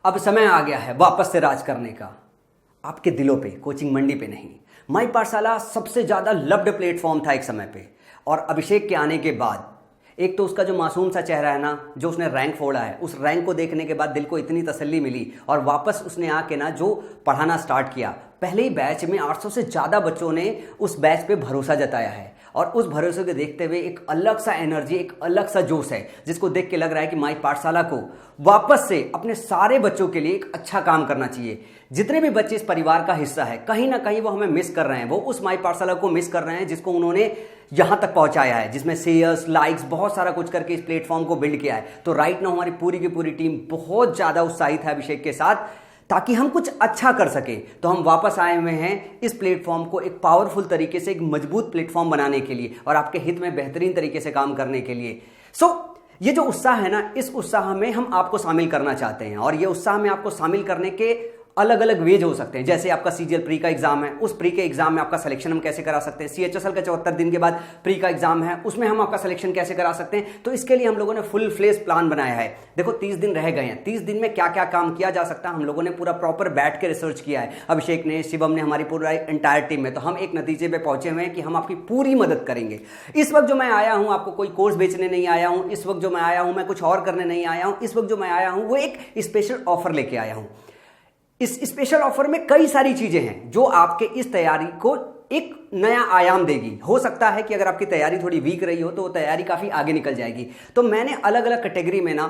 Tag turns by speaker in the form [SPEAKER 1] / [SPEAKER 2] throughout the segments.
[SPEAKER 1] अब समय आ गया है वापस से राज करने का, आपके दिलों पे, कोचिंग मंडी पे नहीं। माई पाठशाला सबसे ज़्यादा लव्ड प्लेटफॉर्म था एक समय पे, और अभिषेक के आने के बाद एक तो उसका जो मासूम सा चेहरा है ना, जो उसने रैंक फोड़ा है, उस रैंक को देखने के बाद दिल को इतनी तसल्ली मिली, और वापस उसने आके ना जो पढ़ाना स्टार्ट किया, पहले ही बैच में 800 से ज़्यादा बच्चों ने उस बैच पे भरोसा जताया है, और उस भरोसे को देखते हुए एक अलग सा एनर्जी, एक अलग सा जोश है, जिसको देख के लग रहा है कि माई पाठशाला को वापस से अपने सारे बच्चों के लिए एक अच्छा काम करना चाहिए। जितने भी बच्चे इस परिवार का हिस्सा है, कहीं ना कहीं वो हमें मिस कर रहे हैं, वो उस माई पाठशाला को मिस कर रहे हैं जिसको उन्होंने यहाँ तक पहुँचाया है, जिसमें शेयर्स, लाइक्स, बहुत सारा कुछ करके इस प्लेटफॉर्म को बिल्ड किया है। तो राइट नाउ हमारी पूरी की पूरी टीम बहुत ज़्यादा उत्साहित है अभिषेक के साथ, ताकि हम कुछ अच्छा कर सके। तो हम वापस आए हुए हैं इस प्लेटफॉर्म को एक पावरफुल तरीके से, एक मजबूत प्लेटफॉर्म बनाने के लिए, और आपके हित में बेहतरीन तरीके से काम करने के लिए। ये जो उत्साह है ना, इस उत्साह में हम आपको शामिल करना चाहते हैं, और ये उत्साह में आपको शामिल करने के अलग अलग वेज हो सकते हैं। जैसे आपका सीजीएल प्री का एग्जाम है, उस प्री के एग्जाम में आपका सिलेक्शन हम कैसे करा सकते हैं। सीएचएसएल का 74 दिन के बाद प्री का एग्जाम है, उसमें हम आपका सिलेक्शन कैसे करा सकते हैं। तो इसके लिए हम लोगों ने फुल फ्लेज प्लान बनाया है। देखो 30 दिन रह गए हैं, 30 दिन में क्या क्या काम किया जा सकता है, हम लोगों ने पूरा प्रॉपर बैठ के रिसर्च किया है। अभिषेक ने, शिवम ने, हमारी पूरा एंटायर टीम में। तो हम एक नतीजे पे पहुंचे हुए हैं कि हम आपकी पूरी मदद करेंगे। इस वक्त जो मैं आया हूं, आपको कोई कोर्स बेचने नहीं आया हूं। इस वक्त जो मैं आया हूं, मैं कुछ और करने नहीं आया हूं। इस वक्त जो मैं आया हूं, वो एक स्पेशल ऑफर लेके आया हूं। इस स्पेशल ऑफर में कई सारी चीजें हैं जो आपके इस तैयारी को एक नया आयाम देगी। हो सकता है कि अगर आपकी तैयारी थोड़ी वीक रही हो तो वो तैयारी काफी आगे निकल जाएगी। तो मैंने अलग अलग कैटेगरी में ना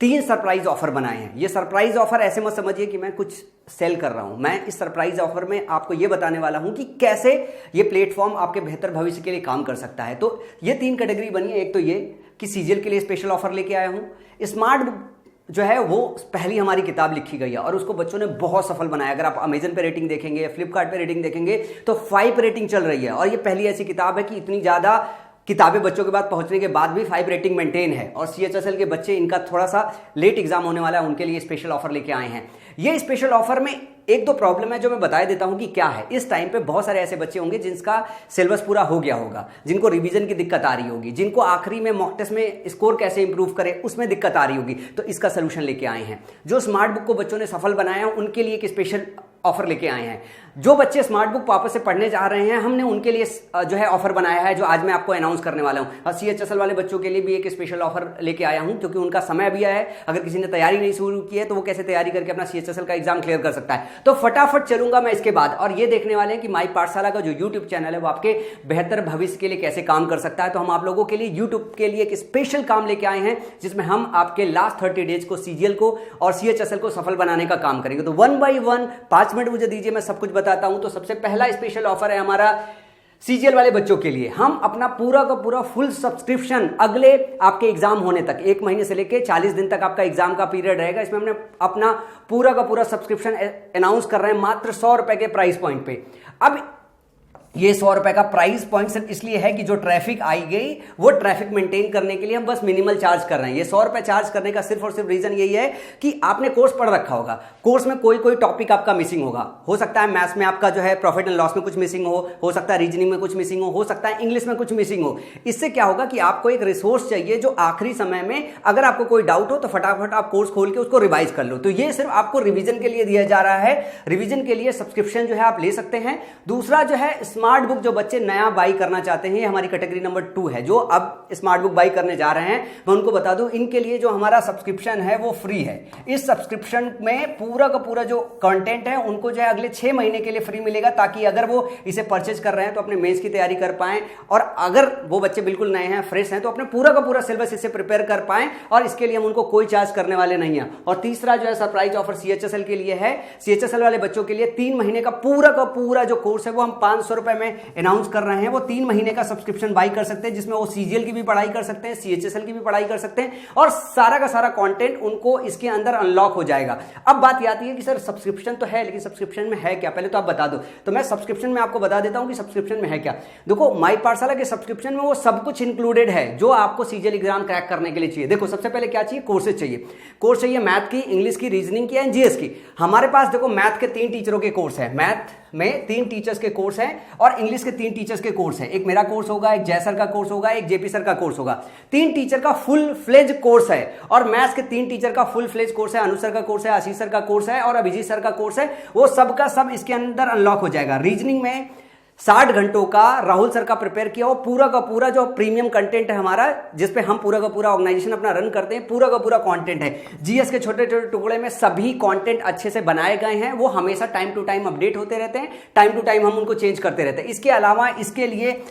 [SPEAKER 1] 3 सरप्राइज ऑफर बनाए हैं। ये सरप्राइज ऑफर ऐसे मत समझिए कि मैं कुछ सेल कर रहा हूं। मैं इस सरप्राइज ऑफर में आपको ये बताने वाला हूं कि कैसे ये प्लेटफॉर्म आपके बेहतर भविष्य के लिए काम कर सकता है। तो ये 3 कैटेगरी बनी है। एक तो ये कि सीजीएल के लिए स्पेशल ऑफर लेके आया हूं। स्मार्ट बुक जो है वो पहली हमारी किताब लिखी गई है और उसको बच्चों ने बहुत सफल बनाया। अगर आप अमेजन पे रेटिंग देखेंगे या फ्लिपकार्ट पे रेटिंग देखेंगे तो 5 रेटिंग चल रही है, और ये पहली ऐसी किताब है कि इतनी ज़्यादा किताबें बच्चों के बाद पहुंचने के बाद भी 5 रेटिंग मेंटेन है। और सीएचएसएल के बच्चे, इनका थोड़ा सा लेट एग्जाम होने वाला है, उनके लिए स्पेशल ऑफर लेके आए हैं। ये स्पेशल ऑफर में 1-2 प्रॉब्लम है जो मैं बता देता हूं कि क्या है। इस टाइम पे बहुत सारे ऐसे बच्चे होंगे जिनका सिलेबस पूरा हो गया होगा, जिनको रिवीजन की दिक्कत आ रही होगी, जिनको आखिरी में मॉक टेस्ट में स्कोर कैसे इंप्रूव करें उसमें दिक्कत आ रही होगी। तो इसका सोल्यूशन लेके आए हैं। जो स्मार्ट बुक को बच्चों ने सफल बनाया है उनके लिए एक स्पेशल ऑफर लेके आए हैं। जो बच्चे स्मार्ट बुक वापस से पढ़ने जा रहे हैं, हमने उनके लिए जो है ऑफर बनाया है, जो आज मैं आपको अनाउंस करने वाला हूं। और सीएचएसएल वाले बच्चों के लिए भी एक स्पेशल ऑफर लेके आया हूं, क्योंकि उनका समय भी आया है। अगर किसी ने तैयारी नहीं शुरू की है तो वो कैसे तैयारी करके अपना सीएचएसएल का एग्जाम क्लियर कर सकता है। तो फटाफट चलूंगा मैं इसके बाद, और ये देखने वाले हैं कि माई पाठशाला का जो यूट्यूब चैनल है वो आपके बेहतर भविष्य के लिए कैसे काम कर सकता है। तो हम आप लोगों के लिए यूट्यूब के लिए एक स्पेशल काम लेके आए हैं, जिसमें हम आपके लास्ट 30 डेज को सीजीएल को और सीएचएसएल को सफल बनाने का काम करेंगे। तो 1 बाय 1 5 मिनट मुझे दीजिए, मैं सब कुछ बताता हूं। तो सबसे पहला स्पेशल ऑफर है हमारा सीजीएल वाले बच्चों के लिए। हम अपना पूरा का पूरा फुल सब्सक्रिप्शन अगले आपके एग्जाम होने तक, 1 महीने से लेके 40 दिन तक आपका एग्जाम का पीरियड रहेगा, इसमें हमने अपना पूरा का पूरा सब्सक्रिप्शन अनाउंस कर रहे हैं मात्र 100 रुपए के प्राइस पॉइंट पे। अब ये 100 रुपए का प्राइस पॉइंट सिर्फ इसलिए है कि जो ट्रैफिक आई गई वो ट्रैफिक मेंटेन करने के लिए हम बस मिनिमल चार्ज कर रहे हैं। ये 100 रुपए चार्ज करने का सिर्फ और सिर्फ रीजन यही है कि आपने कोर्स पढ़ रखा होगा, कोर्स में कोई टॉपिक आपका मिसिंग होगा। हो सकता है मैथ्स में आपका जो है प्रॉफिट एंड लॉस में कुछ मिसिंग हो सकता है रीजनिंग में कुछ मिसिंग हो सकता है इंग्लिश में कुछ मिसिंग हो। इससे क्या होगा कि आपको एक रिसोर्स चाहिए जो आखिरी समय में अगर आपको कोई डाउट हो तो फटाफट आप कोर्स खोल के उसको रिवाइज कर लो। तो ये सिर्फ आपको रिविजन के लिए दिया जा रहा है। रिविजन के लिए सब्सक्रिप्शन जो है आप ले सकते हैं। दूसरा जो है स्मार्ट बुक, जो बच्चे नया बाई करना चाहते हैं, ये हमारी कैटेगरी नंबर 2 है, जो अब स्मार्ट बुक बाई करने जा रहे हैं। मैं उनको बता दूं, इनके लिए जो हमारा सब्सक्रिप्शन है वो फ्री है। इस सब्सक्रिप्शन में पूरा का पूरा जो कंटेंट है उनको जो है अगले 6 महीने के लिए फ्री मिलेगा, ताकि अगर वो इसे परचेज कर रहे हैं तो अपने मेंस की तैयारी कर पाएं, और अगर वो बच्चे बिल्कुल नए हैं, फ्रेश हैं, तो अपने पूरा का पूरा सिलेबस इससे प्रिपेयर कर पाएं, और इसके लिए हम उनको कोई चार्ज करने वाले नहीं है। और तीसरा जो है सरप्राइज ऑफर सीएचएसएल के लिए है। सीएचएसएल वाले बच्चों के लिए 3 महीने का पूरा जो कोर्स है वो हम 500 रुपए में अनाउंस कर रहे हैं। वो 3 महीने का सब्सक्रिप्शन बाई कर सकते हैं, जिसमें वो सीजीएल की भी पढ़ाई कर सकते हैं, सीएचएसएल की भी पढ़ाई कर सकते हैं, और सारा का सारा कंटेंट उनको इसके अंदर अनलॉक हो जाएगा। अब बात ये आती है कि सर सब्सक्रिप्शन तो है, लेकिन सब्सक्रिप्शन में है क्या, पहले तो आप बता दो। तो मैं सब्सक्रिप्शन में आपको बता देता हूं कि सब्सक्रिप्शन में है क्या। देखो, माई पाठशाला के सब्सक्रिप्शन में वो सब कुछ इंक्लूडेड है जो आपको सीजीएल एग्जाम क्रैक करने के लिए चाहिए। देखो, सबसे पहले क्या चाहिए, कोर्सेज चाहिए। कोर्स चाहिए मैथ की, इंग्लिश की, रीजनिंग की एंड जीएस की। हमारे पास देखो मैथ के 3 टीचरों के कोर्स है, मैथ में 3 टीचर्स के कोर्स हैं और इंग्लिश के 3 टीचर्स के कोर्स हैं। एक मेरा कोर्स होगा, एक जय सर का कोर्स होगा, एक जेपी सर का कोर्स होगा। 3 टीचर का फुल फ्लेज कोर्स है और मैथ्स के 3 टीचर का फुल फ्लेज कोर्स है। अनु सर का कोर्स है, आशीष सर का कोर्स है और अभिजीत सर का कोर्स है। वो सबका सब इसके अंदर अनलॉक हो जाएगा। रीजनिंग में 60 घंटों का राहुल सर का प्रिपेयर किया, वो पूरा का पूरा जो प्रीमियम कंटेंट है हमारा, जिसपे हम पूरा का पूरा ऑर्गेनाइजेशन अपना रन करते हैं, पूरा का पूरा कंटेंट है। जीएस के छोटे छोटे टुकड़े में सभी कंटेंट अच्छे से बनाए गए हैं। वो हमेशा टाइम टू टाइम अपडेट होते रहते हैं, टाइम टू टाइम हम उनको चेंज करते रहते हैं। इसके अलावा इसके लिए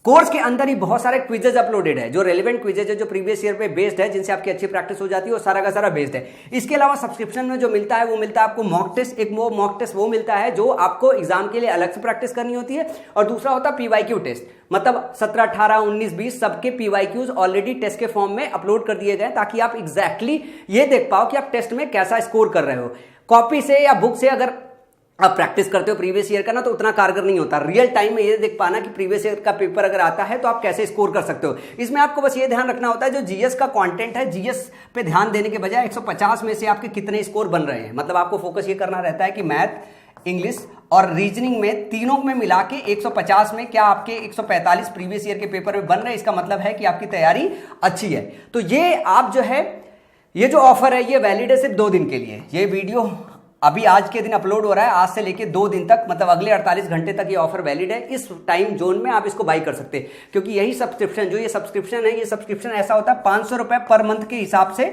[SPEAKER 1] कोर्स के अंदर ही बहुत सारे क्विजेज अपलोडेड है, जो रेलेवेंट क्विजेज है, जो प्रीवियस ईयर पे बेस्ड है, जिनसे आपकी अच्छी प्रैक्टिस हो जाती है, वो सारा का सारा बेस्ड है। इसके अलावा सब्सक्रिप्शन में जो मिलता है वो मिलता है आपको मॉक टेस्ट। एक वो मॉक टेस्ट वो मिलता है जो आपको एग्जाम के लिए अलग से प्रैक्टिस करनी होती है, और दूसरा होता है पीवाईक्यू टेस्ट। मतलब 17, 18, 19, 20 सबके पीवाईक्यूज ऑलरेडी टेस्ट के फॉर्म में अपलोड कर दिए गए, ताकि आप एग्जैक्टली ये देख पाओ कि आप टेस्ट में कैसा स्कोर कर रहे हो। कॉपी से या बुक से अगर आप प्रैक्टिस करते हो प्रीवियस ईयर का ना, तो उतना कारगर नहीं होता। रियल टाइम में ये देख पाना कि प्रीवियस ईयर का पेपर अगर आता है तो आप कैसे स्कोर कर सकते हो। इसमें आपको बस ये ध्यान रखना होता है, जो जीएस का कंटेंट है, जीएस पे ध्यान देने के बजाय 150 में से आपके कितने स्कोर बन रहे हैं। मतलब आपको फोकस ये करना रहता है कि मैथ, इंग्लिश और रीजनिंग में तीनों में मिला के 150 में क्या आपके 145 प्रीवियस ईयर के पेपर में बन रहे हैं। इसका मतलब है कि आपकी तैयारी अच्छी है। तो ये आप जो है, ये जो ऑफर है ये वैलिड है सिर्फ 2 दिन के लिए। ये वीडियो अभी आज के दिन अपलोड हो रहा है, आज से लेके 2 दिन तक, मतलब अगले 48 घंटे तक ये ऑफर वैलिड है। इस टाइम जोन में आप इसको बाई कर सकते हैं, क्योंकि यही सब्सक्रिप्शन, जो ये सब्सक्रिप्शन है, ये सब्सक्रिप्शन ऐसा होता है 500 रुपए पर मंथ के हिसाब से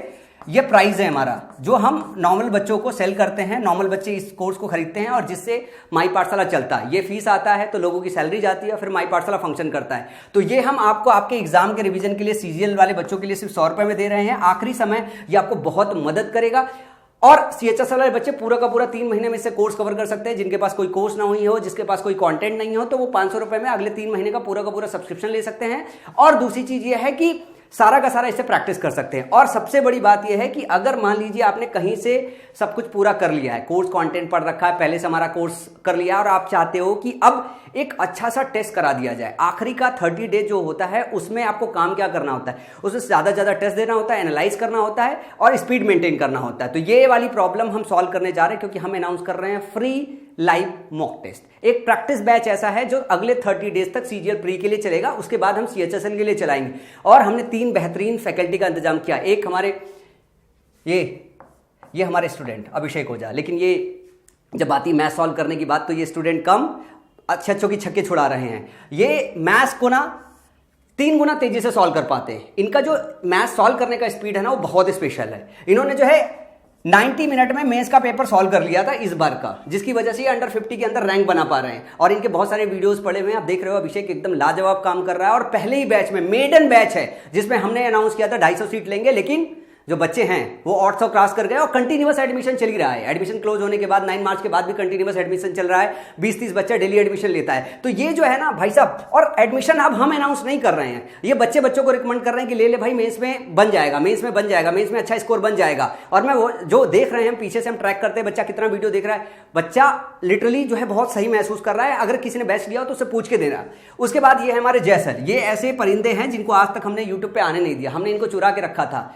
[SPEAKER 1] ये प्राइस है हमारा, जो हम नॉर्मल बच्चों को सेल करते हैं। नॉर्मल बच्चे इस कोर्स को खरीदते हैं और जिससे माई पाठशाला चलता है। ये फीस आता है तो लोगों की सैलरी जाती है, फिर माई पाठशाला फंक्शन करता है। तो ये हम आपको आपके एग्जाम के रिवीजन के लिए, सीजीएल वाले बच्चों के लिए सिर्फ 100 रुपए में दे रहे हैं। आखिरी समय ये आपको बहुत मदद करेगा। और सीएचएस वाले बच्चे पूरा का पूरा 3 महीने में इससे कोर्स कवर कर सकते हैं। जिनके पास कोई कोर्स ना हुई हो, जिसके पास कोई कंटेंट नहीं हो, तो वो 500 रुपए में अगले 3 महीने का पूरा सब्सक्रिप्शन ले सकते हैं। और दूसरी चीज ये है कि सारा का सारा इससे प्रैक्टिस कर सकते हैं। और सबसे बड़ी बात यह है कि अगर मान लीजिए आपने कहीं से सब कुछ पूरा कर लिया है, कोर्स कंटेंट पढ़ रखा है, पहले से हमारा कोर्स कर लिया, और आप चाहते हो कि अब एक अच्छा सा टेस्ट करा दिया जाए। आखिरी का 30 डे जो होता है उसमें आपको काम क्या करना होता है, उसमें ज्यादा टेस्ट देना होता है, एनालाइज करना होता है और स्पीड मेंटेन करना होता है। तो ये वाली प्रॉब्लम हम सॉल्व करने जा रहे हैं, क्योंकि हम अनाउंस कर रहे हैं फ्री लाइव मॉक टेस्ट। एक प्रैक्टिस बैच ऐसा है जो अगले 30 डेज तक सीजीएल प्री के लिए चलेगा, उसके बाद हम सीएचएसएल के लिए चलाएंगे। और हमने 3 बेहतरीन फैकल्टी का इंतजाम किया। एक हमारे ये हमारे स्टूडेंट अभिषेक ओझा, लेकिन ये जब आती मैथ सॉल्व करने की बात तो ये स्टूडेंट कम अच्छे की छक्के छुड़ा रहे हैं। ये मैथ्स को ना 3 गुना तेजी से सॉल्व कर पाते हैं। इनका जो मैथ सॉल्व करने का स्पीड है ना, वो बहुत स्पेशल है। इन्होंने जो है 90 मिनट में मेंस का पेपर सॉल्व कर लिया था इस बार का, जिसकी वजह से ये अंडर 50 के अंदर रैंक बना पा रहे हैं। और इनके बहुत सारे वीडियोस पड़े हुए हैं, आप देख रहे हो। अभिषेक एकदम लाजवाब काम कर रहा है। और पहले ही बैच में, मेडन बैच है, जिसमें हमने अनाउंस किया था 250 सीट लेंगे, लेकिन जो बच्चे हैं वो 800 क्रॉस कर गए। और कंटिन्यूअस एडमिशन चल ही रहा है। एडमिशन क्लोज होने के बाद 9 मार्च के बाद भी कंटिन्यूअस एडमिशन चल रहा है। 20-30 बच्चा डेली एडमिशन लेता है। तो ये जो है ना भाई साहब, और एडमिशन अब हम अनाउंस नहीं कर रहे हैं, ये बच्चों को रिकमेंड कर रहे हैं कि ले ले भाई, मेंस में बन जाएगा, मेंस में बन जाएगा, मेंस में अच्छा स्कोर बन जाएगा। और मैं वो जो देख रहे हैं, पीछे से हम ट्रैक करते हैं बच्चा कितना वीडियो देख रहा है। बच्चा लिटरली जो है बहुत सही महसूस कर रहा है। अगर किसी ने बैच लिया हो तो उससे पूछ के देना। उसके बाद ये हमारे जय सर, ये ऐसे परिंदे हैं जिनको आज तक हमने यूट्यूब पे आने नहीं दिया। हमने इनको चुरा के रखा था।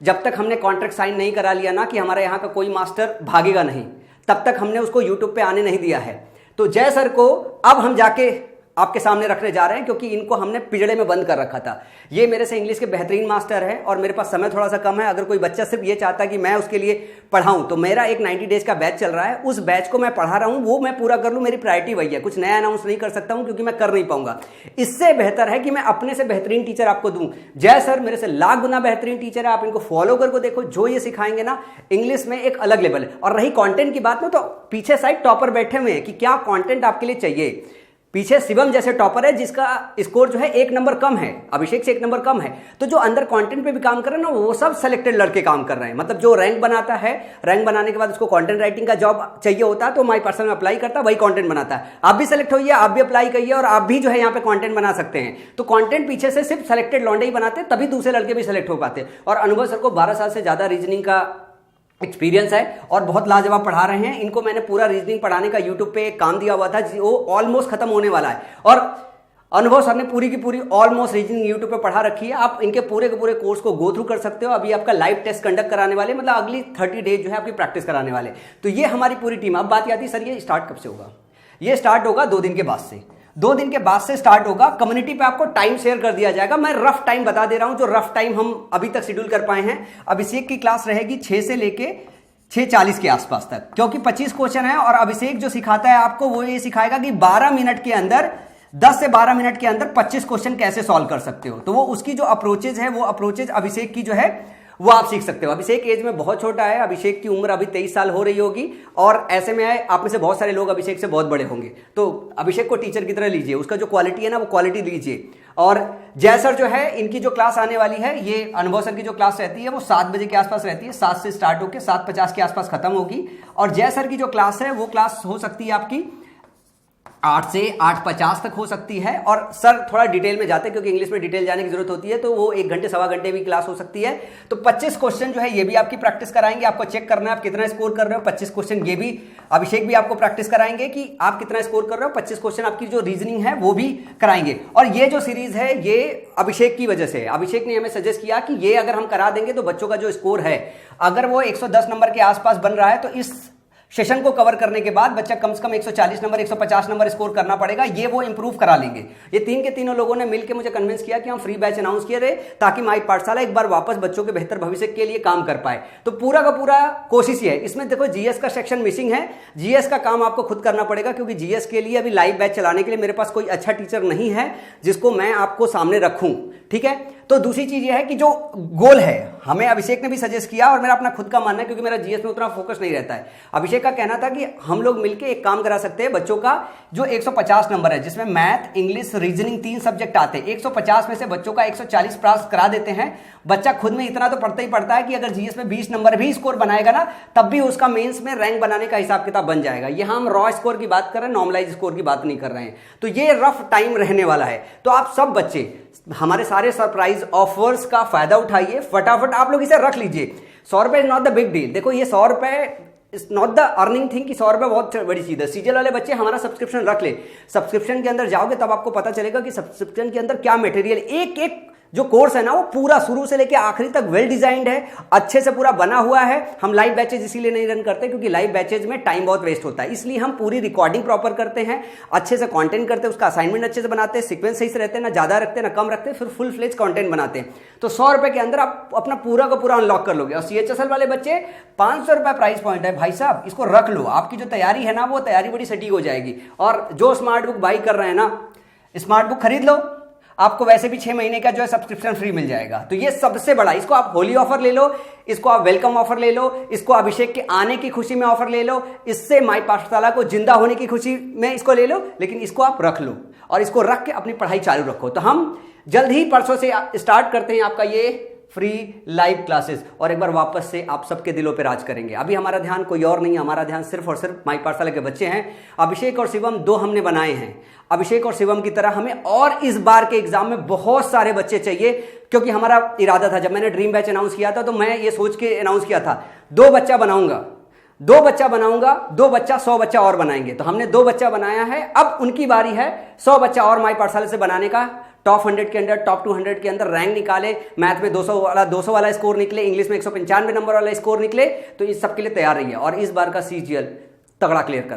[SPEAKER 1] जब तक हमने कॉन्ट्रैक्ट साइन नहीं करा लिया ना कि हमारे यहाँ का कोई मास्टर भागेगा नहीं, तब तक हमने उसको यूट्यूब पे आने नहीं दिया है। तो जय सर को अब हम जाके आपके सामने रखने जा रहे हैं, क्योंकि इनको हमने पिंजड़े में बंद कर रखा था। ये मेरे से इंग्लिश के बेहतरीन मास्टर है और मेरे पास समय थोड़ा सा कम है। अगर कोई बच्चा सिर्फ ये चाहता है कि मैं उसके लिए पढ़ाऊं, तो मेरा एक 90 डेज का बैच चल रहा है। उस बैच को मैं पढ़ा रहा हूं, वो मैं पूरा कर लूं, मेरी प्रायोरिटी वही है। कुछ नया अनाउंस नहीं कर सकता हूं, क्योंकि मैं कर नहीं पाऊंगा। इससे बेहतर है कि मैं अपने से बेहतरीन टीचर आपको दूं। जय सर मेरे से लाख गुना बेहतरीन टीचर है। आप इनको फॉलो करके देखो, जो ये सिखाएंगे ना, इंग्लिश में एक अलग लेवल है। और रही कंटेंट की बात में, तो पीछे साइड टॉपर बैठे हुए हैं कि क्या कंटेंट आपके लिए चाहिए। पीछे शिवम जैसे टॉपर है, जिसका स्कोर जो है 1 नंबर कम है, अभिषेक से 1 नंबर कम है। तो जो अंदर कंटेंट पे भी काम कर रहे हैं ना, वो सब सेलेक्टेड लड़के काम कर रहे हैं। मतलब जो रैंक बनाता है, रैंक बनाने के बाद उसको कंटेंट राइटिंग का जॉब चाहिए होता है, तो माई पर्सन में अप्लाई करता है, वही कंटेंट बनाता है। आप भी सेलेक्ट होइए, आप भी अप्लाई करिए, और आप भी जो है यहाँ पे कंटेंट बना सकते हैं। तो कंटेंट पीछे से सिर्फ सेलेक्टेड लौंडे ही बनाते, तभी दूसरे लड़के भी सेलेक्ट हो पाते। और अनुभव सर को 12 साल से ज्यादा रीजनिंग का एक्सपीरियंस है और बहुत लाजवाब पढ़ा रहे हैं। इनको मैंने पूरा रीजनिंग पढ़ाने का यूट्यूब पे काम दिया हुआ था, वो ऑलमोस्ट खत्म होने वाला है। और अनुभव सर ने पूरी की पूरी ऑलमोस्ट रीजनिंग यूट्यूब पे पढ़ा रखी है। आप इनके पूरे के पूरे कोर्स को गो थ्रू कर सकते हो। अभी आपका लाइव टेस्ट कंडक्ट कराने वाले, मतलब अगली 30 डेज जो है आपकी प्रैक्टिस कराने वाले। तो ये हमारी पूरी टीम। अब बात आती है, सर ये स्टार्ट कब से होगा? ये स्टार्ट होगा 2 दिन के बाद से, 2 दिन के बाद से स्टार्ट होगा। कम्युनिटी पे आपको टाइम शेयर कर दिया जाएगा। मैं रफ टाइम बता दे रहा हूं, जो रफ टाइम हम अभी तक शेड्यूल कर पाए हैं। अभिषेक की क्लास रहेगी 6 से लेके 6:40 के आसपास तक, क्योंकि 25 क्वेश्चन है और अभिषेक जो सिखाता है आपको वो ये सिखाएगा कि 12 मिनट के अंदर 10 से 12 मिनट के अंदर 25 क्वेश्चन कैसे सॉल्व कर सकते हो। तो वो उसकी जो अप्रोचेज है, वो अप्रोचेज अभिषेक की जो है वो आप सीख सकते हो। अभिषेक एज में बहुत छोटा है, अभिषेक की उम्र अभी 23 साल हो रही होगी और ऐसे में आप में से बहुत सारे लोग अभिषेक से बहुत बड़े होंगे। तो अभिषेक को टीचर की तरह लीजिए, उसका जो क्वालिटी है ना वो क्वालिटी लीजिए। और जय सर जो है, इनकी जो क्लास आने वाली है, ये अनुभव सर की जो क्लास रहती है वो 7 बजे के आसपास रहती है, 7 से स्टार्ट होकर 7:50 के आसपास खत्म होगी। और जय सर की जो क्लास है वो क्लास हो सकती है आपकी 8 से 8:50 तक हो सकती है। और सर थोड़ा डिटेल में जाते हैं क्योंकि इंग्लिश में डिटेल जाने की जरूरत होती है, तो वो 1 घंटे सवा घंटे भी क्लास हो सकती है। तो 25 क्वेश्चन जो है ये भी आपकी प्रैक्टिस कराएंगे, आपको चेक करना है आप कितना स्कोर कर रहे हो। 25 क्वेश्चन ये भी अभिषेक भी आपको प्रैक्टिस कराएंगे कि आप कितना स्कोर कर रहे हो। 25 क्वेश्चन आपकी जो रीजनिंग है वो भी कराएंगे। और ये जो सीरीज है ये अभिषेक की वजह से, अभिषेक ने हमें सजेस्ट किया कि ये अगर हम करा देंगे तो बच्चों का जो स्कोर है, अगर वो 110 नंबर के आसपास बन रहा है तो इस सेशन को कवर करने के बाद बच्चा कम से कम 140 नंबर 150 नंबर स्कोर करना पड़ेगा। ये वो इंप्रूव करा लेंगे। ये 3 के तीनों लोगों ने मिलकर मुझे कन्विंस किया कि हम फ्री बैच अनाउंस किए रहे ताकि माई पाठशाला एक बार वापस बच्चों के बेहतर भविष्य के लिए काम कर पाए। तो पूरा का पूरा कोशिश ये है। इसमें देखो जीएस का सेक्शन मिसिंग है, जीएस का काम आपको खुद करना पड़ेगा क्योंकि जीएस के लिए अभी लाइव बैच चलाने के लिए मेरे पास कोई अच्छा टीचर नहीं है जिसको मैं आपको सामने रखूं। ठीक है, तो दूसरी चीज ये है कि जो गोल है, हमें अभिषेक ने भी सजेस्ट किया और मेरा अपना खुद का मानना है क्योंकि मेरा जीएस में उतना फोकस नहीं रहता है। अभिषेक का कहना था कि हम लोग मिलकर एक काम करा सकते हैं, बच्चों का जो 150 नंबर है जिसमें मैथ, इंग्लिश, रीजनिंग 3 सब्जेक्ट आते हैं, 150 में से बच्चों का 140 पास करा देते हैं। बच्चा खुद में इतना तो पढ़ता ही पड़ता है कि अगर जीएस में 20 नंबर भी स्कोर बनाएगा ना तब भी उसका मेंस में रैंक बनाने का हिसाब किताब बन जाएगा। यहां हम रॉ स्कोर की बात कर रहे हैं, नॉर्मलाइज स्कोर की बात नहीं कर रहे हैं। तो ये रफ टाइम रहने वाला है। तो आप सब बच्चे हमारे सारे सरप्राइज ऑफर्स का फायदा उठाइए, फटाफट आप लोग इसे रख लीजिए। 100 रुपए is not the big deal. देखो ये 100 रुपए is not the earning thing कि 100 रुपए बहुत बड़ी चीज है। सीजल वाले बच्चे हमारा सब्सक्रिप्शन रख ले, सब्सक्रिप्शन के अंदर जाओगे तब आपको पता चलेगा कि सब्सक्रिप्शन के अंदर क्या मटेरियल, एक एक जो कोर्स है ना वो पूरा शुरू से लेकर आखिरी तक वेल डिजाइंड है, अच्छे से पूरा बना हुआ है। हम लाइव बैचेज इसीलिए नहीं रन करते क्योंकि लाइव बैचेज में टाइम बहुत वेस्ट होता है, इसलिए हम पूरी रिकॉर्डिंग प्रॉपर करते हैं, अच्छे से कंटेंट करते हैं, उसका असाइनमेंट अच्छे से बनाते हैं, सीक्वेंस सही से रहते हैं, ना ज्यादा रखते हैं ना कम रखते हैं, फिर फुल फ्लेज कंटेंट बनाते हैं। तो 100 रुपए के अंदर आप अपना पूरा का पूरा अनलॉक कर लोगे। और सीएचएसएल वाले बच्चे 500 रुपए प्राइस पॉइंट है भाई साहब, इसको रख लो। आपकी जो तैयारी है ना वो तैयारी बड़ी सटीक हो जाएगी। और जो स्मार्ट बुक बाई कर रहे हैं ना, स्मार्ट बुक खरीद लो, आपको वैसे भी 6 महीने का जो है सब्सक्रिप्शन फ्री मिल जाएगा। तो ये सबसे बड़ा, इसको आप होली ऑफर ले लो, इसको आप वेलकम ऑफर ले लो, इसको अभिषेक के आने की खुशी में ऑफर ले लो, इससे माई पाठशाला को जिंदा होने की खुशी में इसको ले लो, लेकिन इसको आप रख लो और इसको रख के अपनी पढ़ाई चालू रखो। तो हम जल्द ही परसों से स्टार्ट करते हैं आपका ये फ्री लाइव क्लासेस और एक बार वापस से आप सबके दिलों पे राज करेंगे। अभी हमारा ध्यान कोई और नहीं है, हमारा ध्यान सिर्फ और सिर्फ माई पाठशाला के बच्चे हैं। अभिषेक और शिवम 2 हमने बनाए हैं। अभिषेक और शिवम की तरह हमें और इस बार के एग्जाम में बहुत सारे बच्चे चाहिए, क्योंकि हमारा इरादा था, जब मैंने ड्रीम बैच अनाउंस किया था तो मैं ये सोच के अनाउंस किया था 2 बच्चा बनाऊंगा, 2 बच्चा बनाऊंगा, 2 बच्चा 100 बच्चा और बनाएंगे। तो हमने 2 बच्चा बनाया है, अब उनकी बारी है 100 बच्चा और माई पाठशाला से बनाने का। टॉप 100 के अंदर, टॉप 200 के अंदर रैंक निकाले, मैथ में 200 वाला स्कोर निकले, इंग्लिश में 195 नंबर वाला स्कोर निकले। तो इस सब के लिए तैयार रहिए और इस बार का सीजीएल तगड़ा क्लियर कर